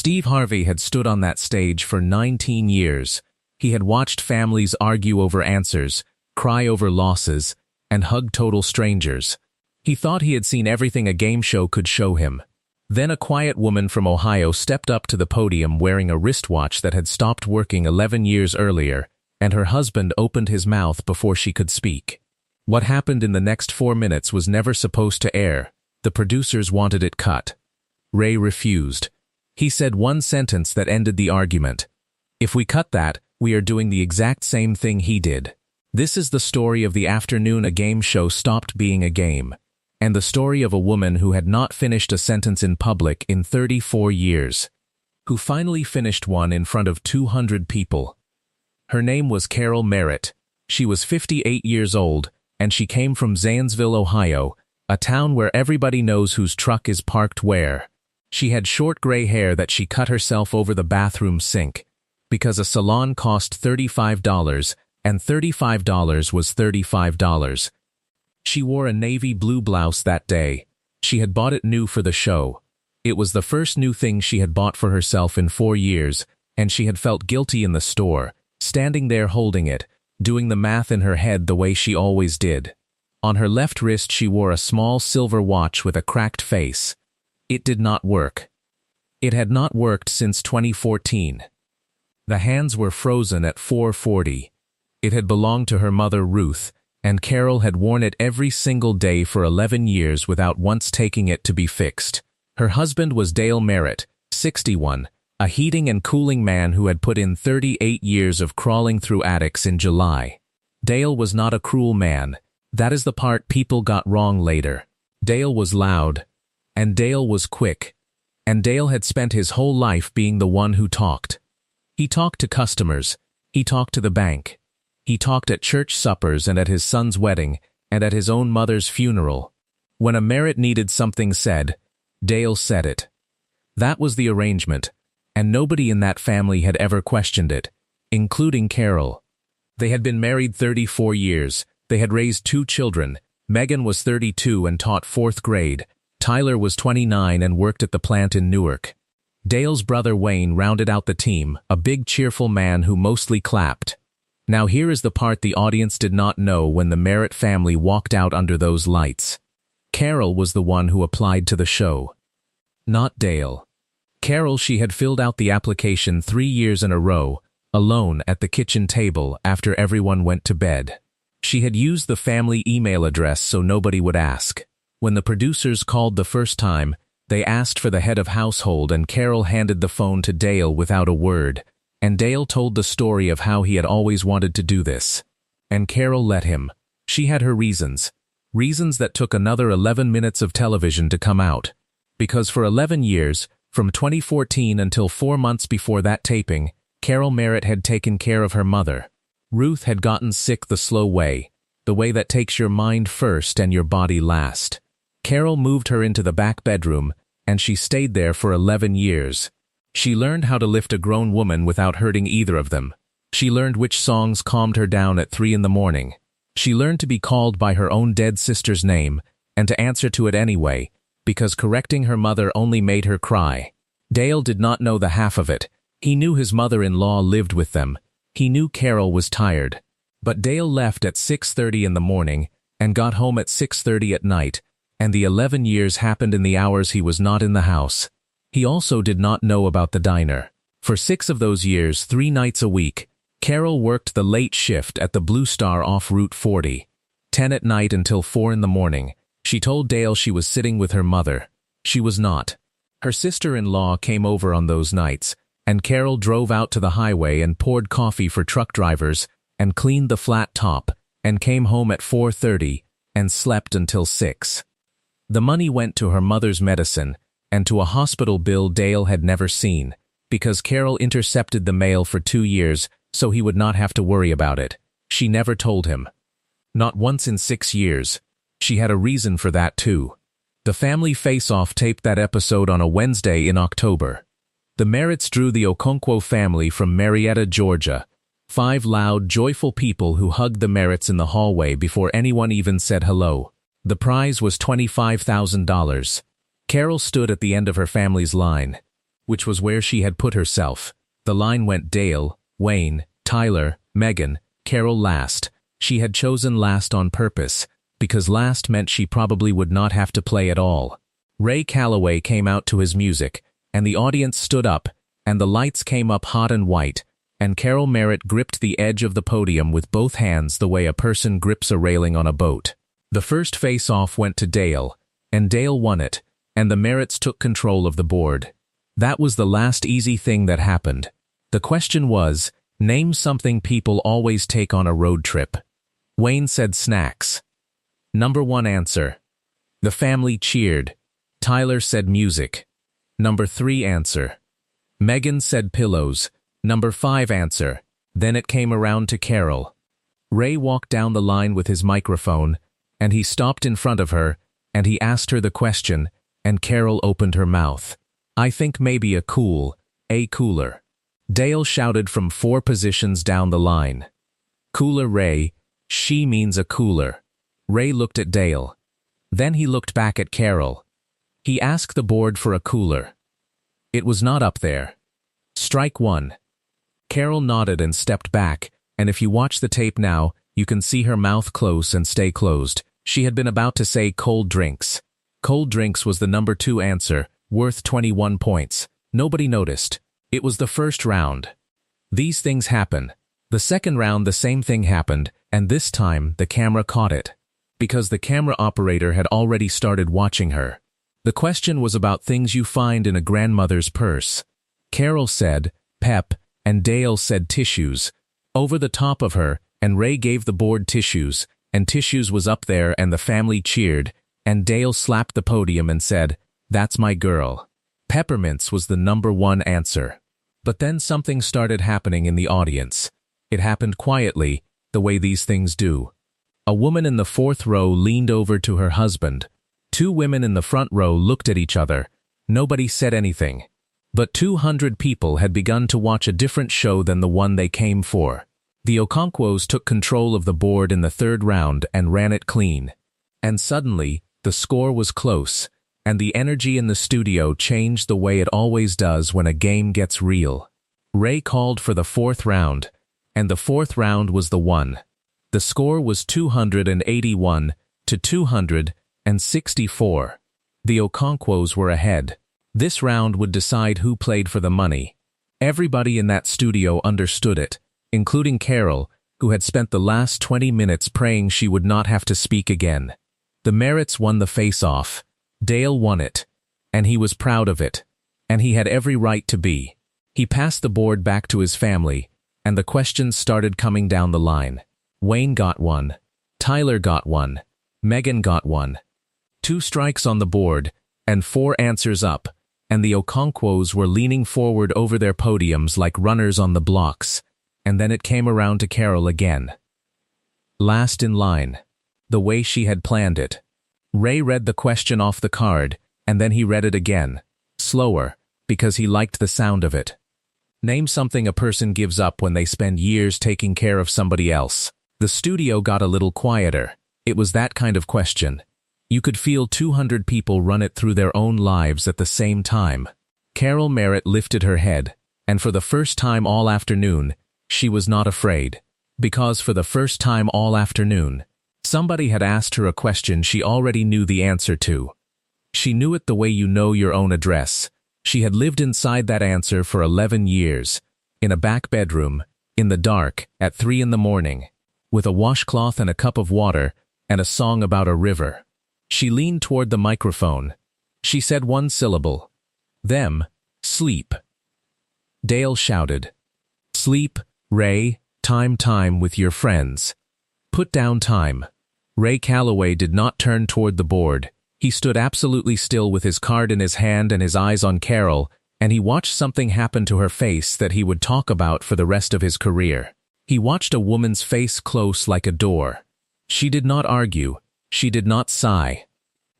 Steve Harvey had stood on that stage for 19 years. He had watched families argue over answers, cry over losses, and hug total strangers. He thought he had seen everything a game show could show him. Then a quiet woman from Ohio stepped up to the podium wearing a wristwatch that had stopped working 11 years earlier, and her husband opened his mouth before she could speak. What happened in the next 4 minutes was never supposed to air. The producers wanted it cut. Ray refused. He said one sentence that ended the argument. "If we cut that, we are doing the exact same thing he did." This is the story of the afternoon a game show stopped being a game, and the story of a woman who had not finished a sentence in public in 34 years, who finally finished one in front of 200 people. Her name was Carol Merritt. She was 58 years old, and she came from Zanesville, Ohio, a town where everybody knows whose truck is parked where. She had short gray hair that she cut herself over the bathroom sink, because a salon cost $35, and $35 was $35. She wore a navy blue blouse that day. She had bought it new for the show. It was the first new thing she had bought for herself in 4 years, and she had felt guilty in the store, standing there holding it, doing the math in her head the way she always did. On her left wrist she wore a small silver watch with a cracked face. It did not work. It had not worked since 2014. The hands were frozen at 4:40. It had belonged to her mother Ruth, and Carol had worn it every single day for 11 years without once taking it to be fixed. Her husband was Dale Merritt, 61, a heating and cooling man who had put in 38 years of crawling through attics in July. Dale was not a cruel man. That is the part people got wrong later. Dale was loud, and Dale was quick, and Dale had spent his whole life being the one who talked. He talked to customers, he talked to the bank, he talked at church suppers and at his son's wedding and at his own mother's funeral. When a Merritt needed something said, Dale said it. That was the arrangement, and nobody in that family had ever questioned it, including Carol. They had been married 34 years. They had raised 2 children. Megan was 32 and taught 4th grade. Tyler was 29 and worked at the plant in Newark. Dale's brother Wayne rounded out the team, a big cheerful man who mostly clapped. Now here is the part the audience did not know when the Merritt family walked out under those lights. Carol was the one who applied to the show, not Dale. Carol, she had filled out the application 3 years in a row, alone at the kitchen table after everyone went to bed. She had used the family email address so nobody would ask. When the producers called the first time, they asked for the head of household and Carol handed the phone to Dale without a word, and Dale told the story of how he had always wanted to do this. And Carol let him. She had her reasons. Reasons that took another 11 minutes of television to come out. Because for 11 years, from 2014 until 4 months before that taping, Carol Merritt had taken care of her mother. Ruth had gotten sick the slow way, the way that takes your mind first and your body last. Carol moved her into the back bedroom, and she stayed there for 11 years. She learned how to lift a grown woman without hurting either of them. She learned which songs calmed her down at 3 in the morning. She learned to be called by her own dead sister's name, and to answer to it anyway, because correcting her mother only made her cry. Dale did not know the half of it. He knew his mother-in-law lived with them. He knew Carol was tired. But Dale left at 6:30 in the morning and got home at 6:30 at night, and the 11 years happened in the hours he was not in the house. He also did not know about the diner. For 6 of those years, 3 nights a week, Carol worked the late shift at the Blue Star off Route 40. 10 at night until 4 in the morning. She told Dale she was sitting with her mother. She was not. Her sister-in-law came over on those nights, and Carol drove out to the highway and poured coffee for truck drivers and cleaned the flat top and came home at 4:30 and slept until 6. The money went to her mother's medicine and to a hospital bill Dale had never seen, because Carol intercepted the mail for 2 years so he would not have to worry about it. She never told him. Not once in 6 years. She had a reason for that too. The family face-off taped that episode on a Wednesday in October. The Merritts drew the Okonkwo family from Marietta, Georgia. 5 loud, joyful people who hugged the Merritts in the hallway before anyone even said hello. The prize was $25,000. Carol stood at the end of her family's line. which was where she had put herself. The line went Dale, Wayne, Tyler, Megan, Carol last. She had chosen last on purpose, because last meant she probably would not have to play at all. Ray Calloway came out to his music, and the audience stood up, and the lights came up hot and white, and Carol Merritt gripped the edge of the podium with both hands the way a person grips a railing on a boat. The first face-off went to Dale, and Dale won it, and the Merritts took control of the board. That was the last easy thing that happened. The question was, name something people always take on a road trip. Wayne said snacks. Number 1 answer. The family cheered. Tyler said music. Number 3 answer. Megan said pillows. Number 5 answer. Then it came around to Carol. Ray walked down the line with his microphone, and he stopped in front of her, and he asked her the question, and Carol opened her mouth. I think maybe a cooler. Dale shouted from 4 positions down the line. Cooler Ray, she means a cooler. Ray looked at Dale. Then he looked back at Carol. He asked the board for a cooler. It was not up there. Strike 1. Carol nodded and stepped back, and if you watch the tape now, you can see her mouth close and stay closed. She had been about to say cold drinks. Cold drinks was the number 2 answer, worth 21 points. Nobody noticed. It was the first round. These things happen. The second round the same thing happened, and this time the camera caught it. Because the camera operator had already started watching her. The question was about things you find in a grandmother's purse. Carol said, pep, and Dale said tissues. Over the top of her, and Ray gave the board tissues, and tissues was up there and the family cheered, and Dale slapped the podium and said, that's my girl. Peppermints was the number 1 answer. But then something started happening in the audience. It happened quietly, the way these things do. A woman in the 4th row leaned over to her husband. 2 women in the front row looked at each other. Nobody said anything. But 200 people had begun to watch a different show than the one they came for. The Okonkwo's took control of the board in the 3rd round and ran it clean. And suddenly, the score was close, and the energy in the studio changed the way it always does when a game gets real. Ray called for the 4th round, and the 4th round was the one. The score was 281 to 264. The Okonkwo's were ahead. This round would decide who played for the money. Everybody in that studio understood it, including Carol, who had spent the last 20 minutes praying she would not have to speak again. The Merritts won the face-off. Dale won it, and he was proud of it, and he had every right to be. He passed the board back to his family, and the questions started coming down the line. Wayne got 1. Tyler got 1. Megan got 1. 2 strikes on the board, and 4 answers up, and the Okonkwo's were leaning forward over their podiums like runners on the blocks, and then it came around to Carol again. Last in line. The way she had planned it. Ray read the question off the card, and then he read it again, slower, because he liked the sound of it. Name something a person gives up when they spend years taking care of somebody else. The studio got a little quieter. It was that kind of question. You could feel 200 people run it through their own lives at the same time. Carol Merritt lifted her head, and for the first time all afternoon, she was not afraid. Because for the first time all afternoon, somebody had asked her a question she already knew the answer to. She knew it the way you know your own address. She had lived inside that answer for 11 years, in a back bedroom, in the dark, at 3 in the morning, with a washcloth and a cup of water, and a song about a river. She leaned toward the microphone. She said 1 syllable. Them, sleep. Dale shouted. Sleep, Ray, time with your friends. Put down time. Ray Calloway did not turn toward the board. He stood absolutely still with his card in his hand and his eyes on Carol, and he watched something happen to her face that he would talk about for the rest of his career. He watched a woman's face close like a door. She did not argue. She did not sigh.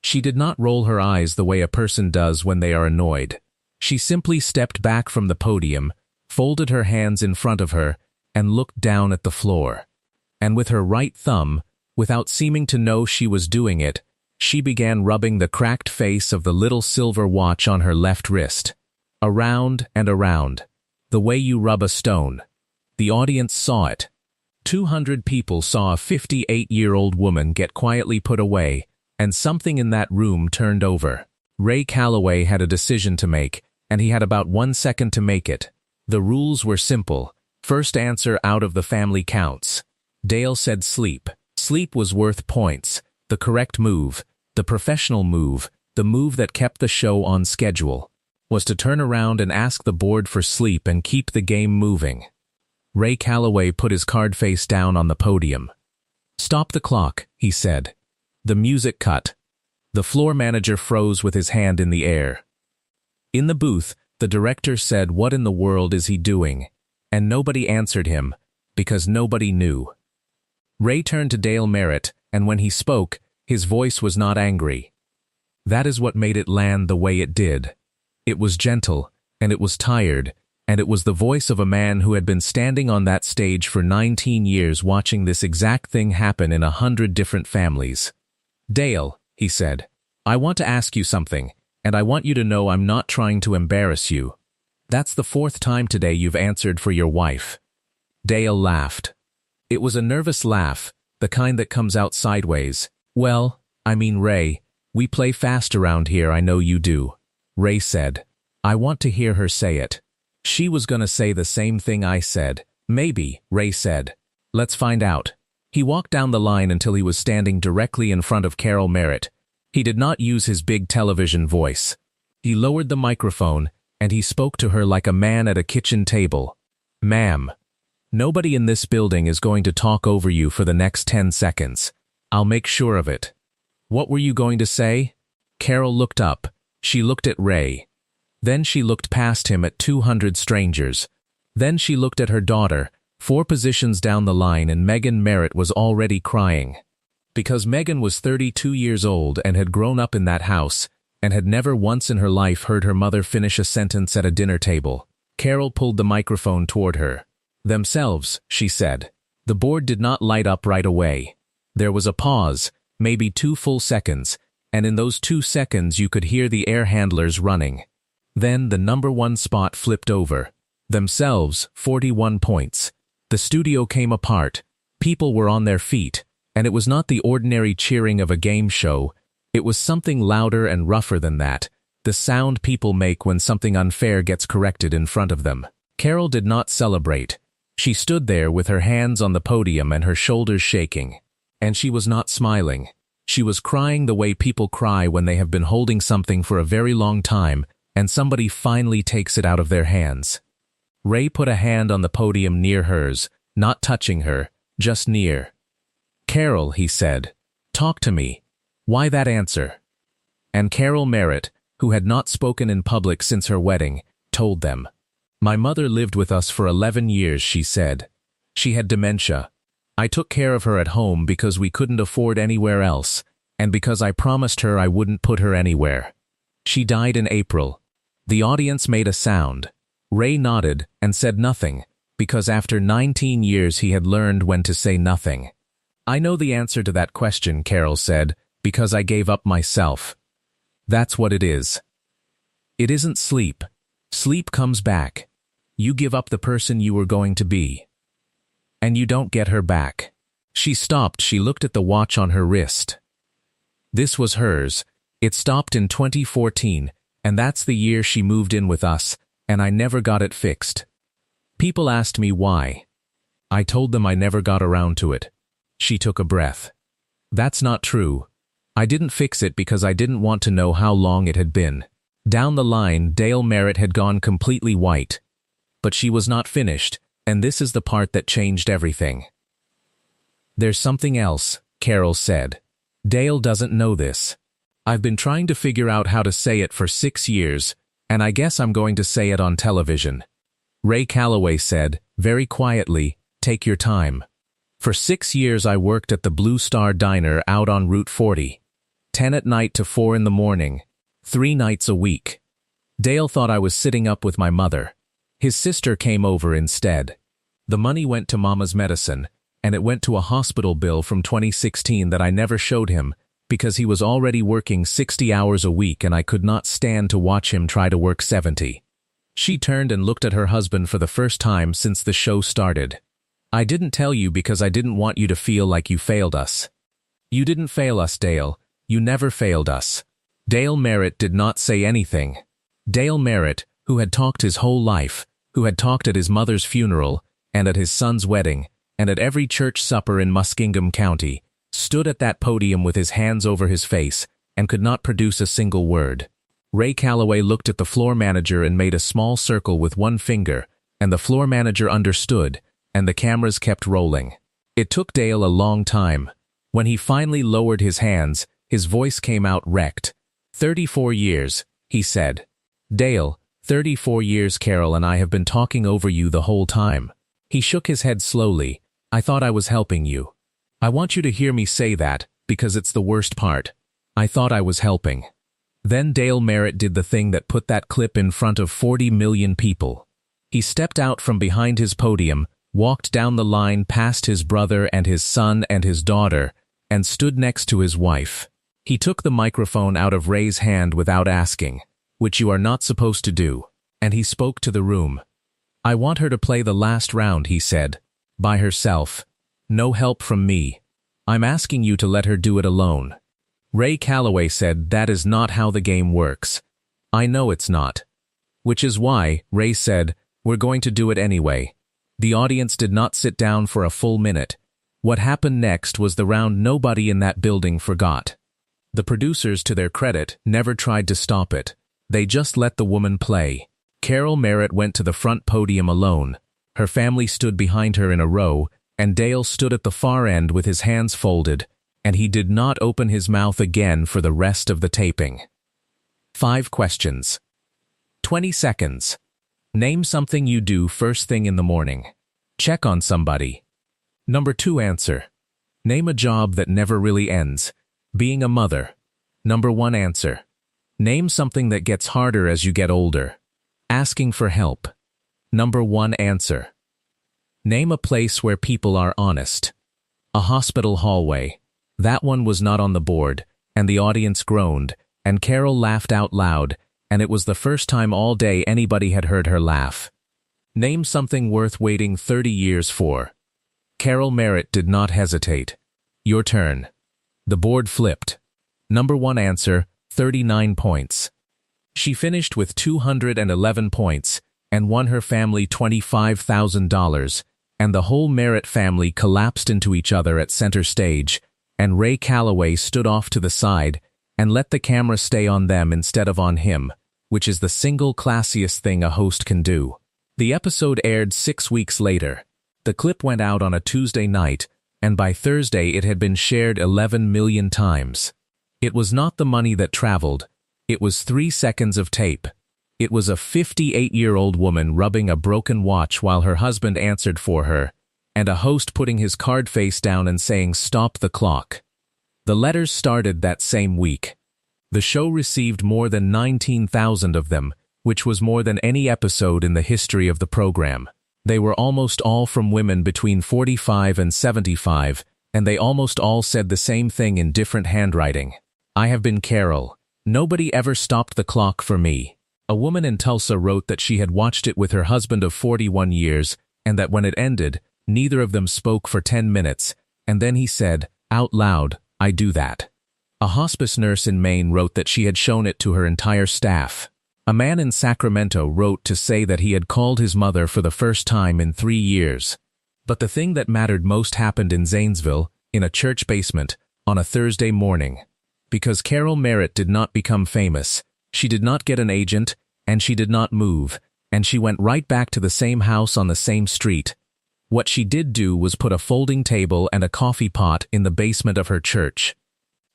She did not roll her eyes the way a person does when they are annoyed. She simply stepped back from the podium, folded her hands in front of her, and looked down at the floor. And with her right thumb, without seeming to know she was doing it, she began rubbing the cracked face of the little silver watch on her left wrist. Around and around. The way you rub a stone. The audience saw it. 200 people saw a 58-year-old woman get quietly put away, and something in that room turned over. Ray Calloway had a decision to make, and he had about 1 second to make it. The rules were simple. First answer out of the family counts. Dale said sleep. Sleep was worth points. The correct move, the professional move, the move that kept the show on schedule, was to turn around and ask the board for sleep and keep the game moving. Ray Calloway put his card face down on the podium. "Stop the clock," he said. The music cut. The floor manager froze with his hand in the air. In the booth, the director said, "What in the world is he doing?" And nobody answered him, because nobody knew. Ray turned to Dale Merritt, and when he spoke, his voice was not angry. That is what made it land the way it did. It was gentle, and it was tired, and it was the voice of a man who had been standing on that stage for 19 years watching this exact thing happen in 100 different families. "Dale," he said, "I want to ask you something, and I want you to know I'm not trying to embarrass you. That's the 4th time today you've answered for your wife." Dale laughed. It was a nervous laugh, the kind that comes out sideways. "Well, I mean, Ray, we play fast around here, I know you do." Ray said, "I want to hear her say it." She was gonna say the same thing I said. "Maybe," Ray said. "Let's find out." He walked down the line until he was standing directly in front of Carol Merritt. He did not use his big television voice. He lowered the microphone, and he spoke to her like a man at a kitchen table. "Ma'am, nobody in this building is going to talk over you for the next 10 seconds. I'll make sure of it." "What were you going to say?" Carol looked up. She looked at Ray. Then she looked past him at 200 strangers. Then she looked at her daughter, 4 positions down the line, and Megan Merritt was already crying. Because Megan was 32 years old and had grown up in that house, and had never once in her life heard her mother finish a sentence at a dinner table. Carol pulled the microphone toward her. "Themselves," she said. The board did not light up right away. There was a pause, maybe 2 full seconds, and in those 2 seconds you could hear the air handlers running. Then the number 1 spot flipped over. Themselves, 41 points. The studio came apart. People were on their feet, and it was not the ordinary cheering of a game show. It was something louder and rougher than that, the sound people make when something unfair gets corrected in front of them. Carol did not celebrate. She stood there with her hands on the podium and her shoulders shaking. And she was not smiling. She was crying the way people cry when they have been holding something for a very long time and somebody finally takes it out of their hands. Ray put a hand on the podium near hers, not touching her, just near. "Carol," he said, "talk to me. Why that answer?" And Carol Merritt, who had not spoken in public since her wedding, told them. "My mother lived with us for 11 years, she said. She had dementia. I took care of her at home because we couldn't afford anywhere else, and because I promised her I wouldn't put her anywhere. She died in April." The audience made a sound. Ray nodded and said nothing, because after 19 years he had learned when to say nothing. "I know the answer to that question," Carol said, "because I gave up myself. That's what it is. It isn't sleep. Sleep comes back. You give up the person you were going to be. And you don't get her back." She stopped. She looked at the watch on her wrist. This was hers. It stopped in 2014, and that's the year she moved in with us, and I never got it fixed. People asked me why. I told them I never got around to it. She took a breath. "That's not true. I didn't fix it because I didn't want to know how long it had been." Down the line, Dale Merritt had gone completely white. But she was not finished, and this is the part that changed everything. "There's something else," Carol said. "Dale doesn't know this. I've been trying to figure out how to say it for 6 years, and I guess I'm going to say it on television." Ray Calloway said, very quietly, "Take your time. For 6 years I worked at the Blue Star Diner out on Route 40. 10 at night to 4 in the morning, 3 nights a week. Dale thought I was sitting up with my mother. His sister came over instead. The money went to Mama's medicine, and it went to a hospital bill from 2016 that I never showed him, because he was already working 60 hours a week and I could not stand to watch him try to work 70. She turned and looked at her husband for the first time since the show started. "I didn't tell you because I didn't want you to feel like you failed us." "You didn't fail us, Dale. You never failed us." Dale Merritt did not say anything. Dale Merritt, who had talked his whole life, who had talked at his mother's funeral, and at his son's wedding, and at every church supper in Muskingum County, stood at that podium with his hands over his face and could not produce a single word. Ray Calloway looked at the floor manager and made a small circle with one finger, and the floor manager understood, and the cameras kept rolling. It took Dale a long time. When he finally lowered his hands, his voice came out wrecked. 34 years, he said. "Dale, 34 years Carol and I have been talking over you the whole time." He shook his head slowly. "I thought I was helping you. I want you to hear me say that, because it's the worst part. I thought I was helping." Then Dale Merritt did the thing that put that clip in front of 40 million people. He stepped out from behind his podium, walked down the line past his brother and his son and his daughter, and stood next to his wife. He took the microphone out of Ray's hand without asking, which you are not supposed to do, and he spoke to the room. "I want her to play the last round," he said, "by herself. No help from me. I'm asking you to let her do it alone." Ray Calloway said, "That is not how the game works." "I know it's not." "Which is why," Ray said, "we're going to do it anyway." The audience did not sit down for a full minute. What happened next was the round nobody in that building forgot. The producers, to their credit, never tried to stop it. They just let the woman play. Carol Merritt went to the front podium alone. Her family stood behind her in a row, and Dale stood at the far end with his hands folded, and he did not open his mouth again for the rest of the taping. 5 questions. 20 seconds. Name something you do first thing in the morning. Check on somebody. Number 2 answer. Name a job that never really ends. Being a mother. Number 1 answer. Name something that gets harder as you get older. Asking for help. Number 1 answer. Name a place where people are honest. A hospital hallway. That one was not on the board, and the audience groaned, and Carol laughed out loud, and it was the first time all day anybody had heard her laugh. Name something worth waiting 30 years for. Carol Merritt did not hesitate. Your turn. The board flipped. Number 1 answer, 39 points. She finished with 211 points and won her family $25,000, and the whole Merritt family collapsed into each other at center stage, and Ray Calloway stood off to the side and let the camera stay on them instead of on him, which is the single classiest thing a host can do. The episode aired 6 weeks later. The clip went out on a Tuesday night, and by Thursday it had been shared 11 million times. It was not the money that traveled. It was 3 seconds of tape. It was a 58-year-old woman rubbing a broken watch while her husband answered for her, and a host putting his card face down and saying, "Stop the clock." The letters started that same week. The show received more than 19,000 of them, which was more than any episode in the history of the program. They were almost all from women between 45 and 75, and they almost all said the same thing in different handwriting. "I have been Carol. Nobody ever stopped the clock for me." A woman in Tulsa wrote that she had watched it with her husband of 41 years, and that when it ended, neither of them spoke for 10 minutes, and then he said, out loud, "I do that." A hospice nurse in Maine wrote that she had shown it to her entire staff. A man in Sacramento wrote to say that he had called his mother for the first time in 3 years. But the thing that mattered most happened in Zanesville, in a church basement, on a Thursday morning. Because Carol Merritt did not become famous, she did not get an agent, and she did not move, and she went right back to the same house on the same street. What she did do was put a folding table and a coffee pot in the basement of her church.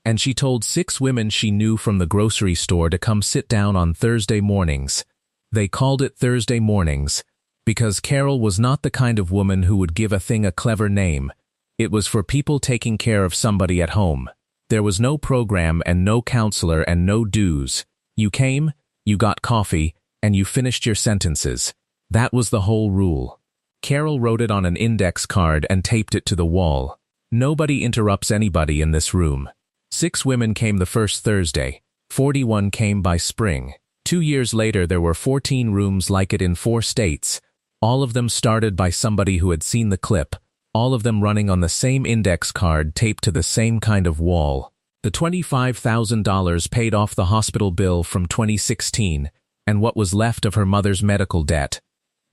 And she told 6 women she knew from the grocery store to come sit down on Thursday mornings. They called it Thursday mornings because Carol was not the kind of woman who would give a thing a clever name. It was for people taking care of somebody at home. There was no program and no counselor and no dues. You came, you got coffee, and you finished your sentences. That was the whole rule. Carol wrote it on an index card and taped it to the wall. Nobody interrupts anybody in this room. 6 women came the first Thursday. 41 came by spring. 2 years later, there were 14 rooms like it in 4 states, all of them started by somebody who had seen the clip, all of them running on the same index card taped to the same kind of wall. The $25,000 paid off the hospital bill from 2016 and what was left of her mother's medical debt.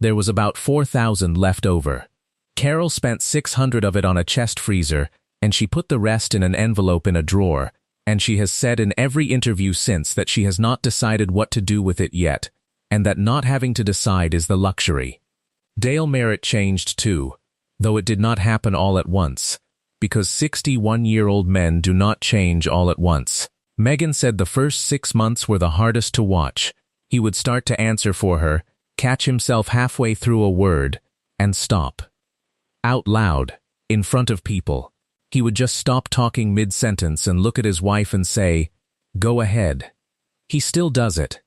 There was about $4,000 left over. Carol spent $600 of it on a chest freezer, and she put the rest in an envelope in a drawer, and she has said in every interview since that she has not decided what to do with it yet, and that not having to decide is the luxury. Dale Merritt changed too, though it did not happen all at once, because 61-year-old men do not change all at once. Megan said the first 6 months were the hardest to watch. He would start to answer for her, catch himself halfway through a word, and stop. Out loud, in front of people. He would just stop talking mid-sentence and look at his wife and say, "Go ahead." He still does it.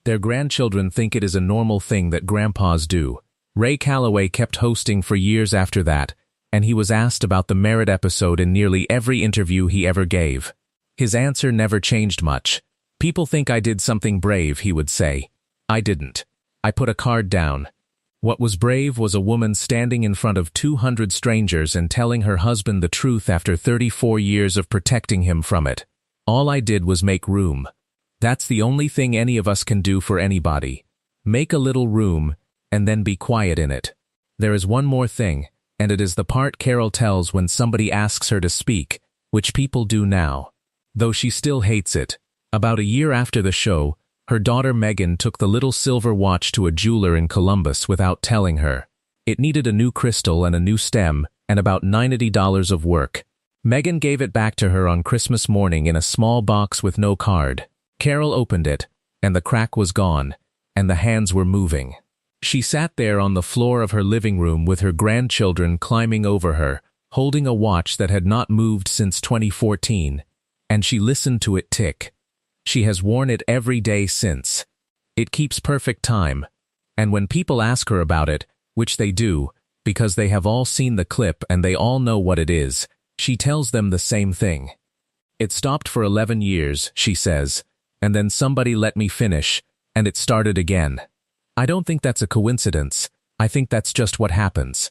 Their grandchildren think it is a normal thing that grandpas do. Ray Calloway kept hosting for years after that, and he was asked about the Merritt episode in nearly every interview he ever gave. His answer never changed much. "People think I did something brave," he would say. "I didn't. I put a card down." What was brave was a woman standing in front of 200 strangers and telling her husband the truth after 34 years of protecting him from it. "All I did was make room." That's the only thing any of us can do for anybody. Make a little room, and then be quiet in it. There is one more thing, and it is the part Carol tells when somebody asks her to speak, which people do now. Though she still hates it. About a year after the show, her daughter Megan took the little silver watch to a jeweler in Columbus without telling her. It needed a new crystal and a new stem, and about $90 of work. Megan gave it back to her on Christmas morning in a small box with no card. Carol opened it, and the crack was gone, and the hands were moving. She sat there on the floor of her living room with her grandchildren climbing over her, holding a watch that had not moved since 2014, and she listened to it tick. She has worn it every day since. It keeps perfect time, and when people ask her about it, which they do, because they have all seen the clip and they all know what it is, she tells them the same thing. "It stopped for 11 years, she says, and then somebody let me finish, and it started again. I don't think that's a coincidence. I think that's just what happens.